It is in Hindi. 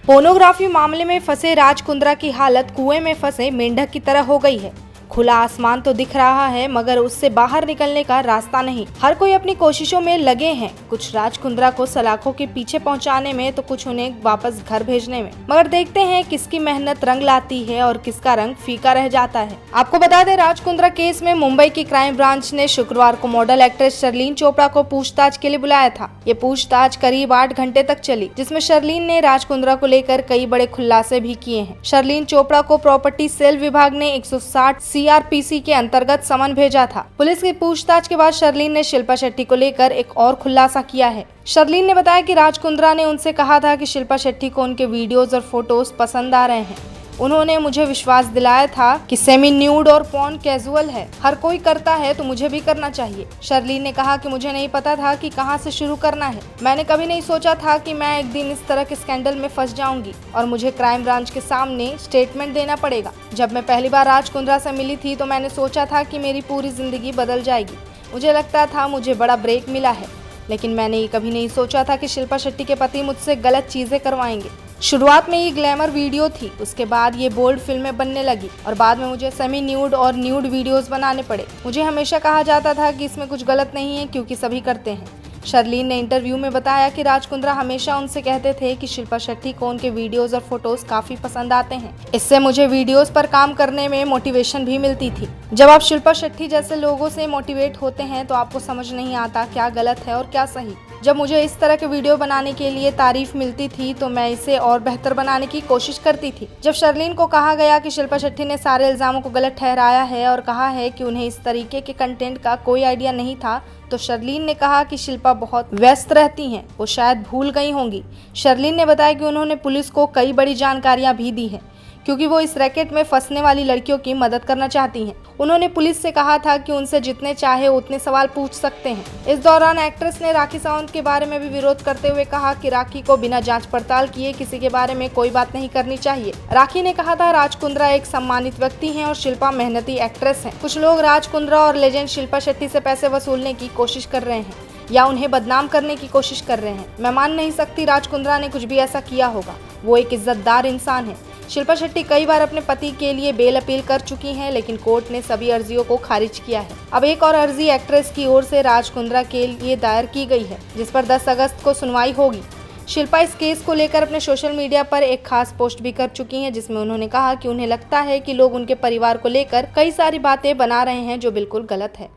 पोर्नोग्राफी मामले में फंसे राज कुंद्रा की हालत कुएं में फंसे मेंढक की तरह हो गई है। खुला आसमान तो दिख रहा है मगर उससे बाहर निकलने का रास्ता नहीं। हर कोई अपनी कोशिशों में लगे हैं, कुछ राज कुंद्रा को सलाखों के पीछे पहुंचाने में तो कुछ उन्हें वापस घर भेजने में। मगर देखते हैं किसकी मेहनत रंग लाती है और किसका रंग फीका रह जाता है। आपको बता दें, राज कुंद्रा केस में मुंबई की क्राइम ब्रांच ने शुक्रवार को मॉडल एक्ट्रेस शर्लीन चोपड़ा को पूछताछ के लिए बुलाया था। ये पूछताछ करीब 8 घंटे तक चली, जिसमें शर्लीन ने राज कुंद्रा को लेकर कई बड़े खुलासे भी किए हैं। शर्लीन चोपड़ा को प्रॉपर्टी सेल विभाग ने 160 सीआरपीसी के अंतर्गत समन भेजा था। पुलिस की पूछताछ के बाद शर्लीन ने शिल्पा शेट्टी को लेकर एक और खुलासा किया है। शर्लीन ने बताया कि राज कुंद्रा ने उनसे कहा था कि शिल्पा शेट्टी को उनके वीडियोस और फोटोज पसंद आ रहे हैं। उन्होंने मुझे विश्वास दिलाया था कि सेमी न्यूड और पॉर्न कैजुअल है, हर कोई करता है तो मुझे भी करना चाहिए। शर्लीन ने कहा कि मुझे नहीं पता था कि कहां से शुरू करना है। मैंने कभी नहीं सोचा था कि मैं एक दिन इस तरह के स्कैंडल में फंस जाऊंगी और मुझे क्राइम ब्रांच के सामने स्टेटमेंट देना पड़ेगा। जब मैं पहली बार राज कुंद्रा से मिली थी तो मैंने सोचा था कि मेरी पूरी जिंदगी बदल जाएगी। मुझे लगता था मुझे बड़ा ब्रेक मिला है, लेकिन मैंने ये कभी नहीं सोचा था कि शिल्पा शेट्टी के पति मुझसे गलत चीजें करवाएंगे। शुरुआत में ये ग्लैमर वीडियो थी, उसके बाद ये बोल्ड फिल्में बनने लगी और बाद में मुझे सेमी न्यूड और न्यूड वीडियोस बनाने पड़े। मुझे हमेशा कहा जाता था कि इसमें कुछ गलत नहीं है क्योंकि सभी करते हैं। शर्लीन ने इंटरव्यू में बताया कि राज कुंद्रा हमेशा उनसे कहते थे कि शिल्पा शेट्टी को उनके वीडियोस और फोटोज काफी पसंद आते हैं। इससे मुझे वीडियोस पर काम करने में मोटिवेशन भी मिलती थी। जब आप शिल्पा शेट्टी जैसे लोगों से मोटिवेट होते हैं तो आपको समझ नहीं आता क्या गलत है और क्या सही। जब मुझे इस तरह के वीडियो बनाने के लिए तारीफ मिलती थी तो मैं इसे और बेहतर बनाने की कोशिश करती थी। जब शर्लीन को कहा गया कि शिल्पा शेट्टी ने सारे इल्जामों को गलत ठहराया है और कहा है कि उन्हें इस तरीके के कंटेंट का कोई आइडिया नहीं था, तो शर्लीन ने कहा कि शिल्पा बहुत व्यस्त रहती हैं, वो शायद भूल गई होंगी। शर्लीन ने बताया कि उन्होंने पुलिस को कई बड़ी जानकारियां भी दी हैं क्योंकि वो इस रैकेट में फंसने वाली लड़कियों की मदद करना चाहती हैं। उन्होंने पुलिस से कहा था कि उनसे जितने चाहे उतने सवाल पूछ सकते हैं। इस दौरान एक्ट्रेस ने राखी सावंत के बारे में भी विरोध करते हुए कहा कि राखी को बिना जांच पड़ताल किए किसी के बारे में कोई बात नहीं करनी चाहिए। राखी ने कहा था राज कुंद्रा एक सम्मानित व्यक्ति हैं और शिल्पा मेहनती एक्ट्रेस हैं। कुछ लोग राज कुंद्रा और लेजेंड शिल्पा शेट्टी से पैसे वसूलने की कोशिश कर रहे हैं या उन्हें बदनाम करने की कोशिश कर रहे हैं। मैं मान नहीं सकती राज कुंद्रा ने कुछ भी ऐसा किया होगा। वो एक इज्जतदार इंसान है। शिल्पा शेट्टी कई बार अपने पति के लिए बेल अपील कर चुकी हैं, लेकिन कोर्ट ने सभी अर्जियों को खारिज किया है। अब एक और अर्जी एक्ट्रेस की ओर से राज कुंद्रा के लिए दायर की गई है, जिस पर 10 अगस्त को सुनवाई होगी। शिल्पा इस केस को लेकर अपने सोशल मीडिया पर एक खास पोस्ट भी कर चुकी हैं, जिसमें उन्होंने कहा कि उन्हें लगता है कि लोग उनके परिवार को लेकर कई सारी बातें बना रहे हैं जो बिल्कुल गलत है।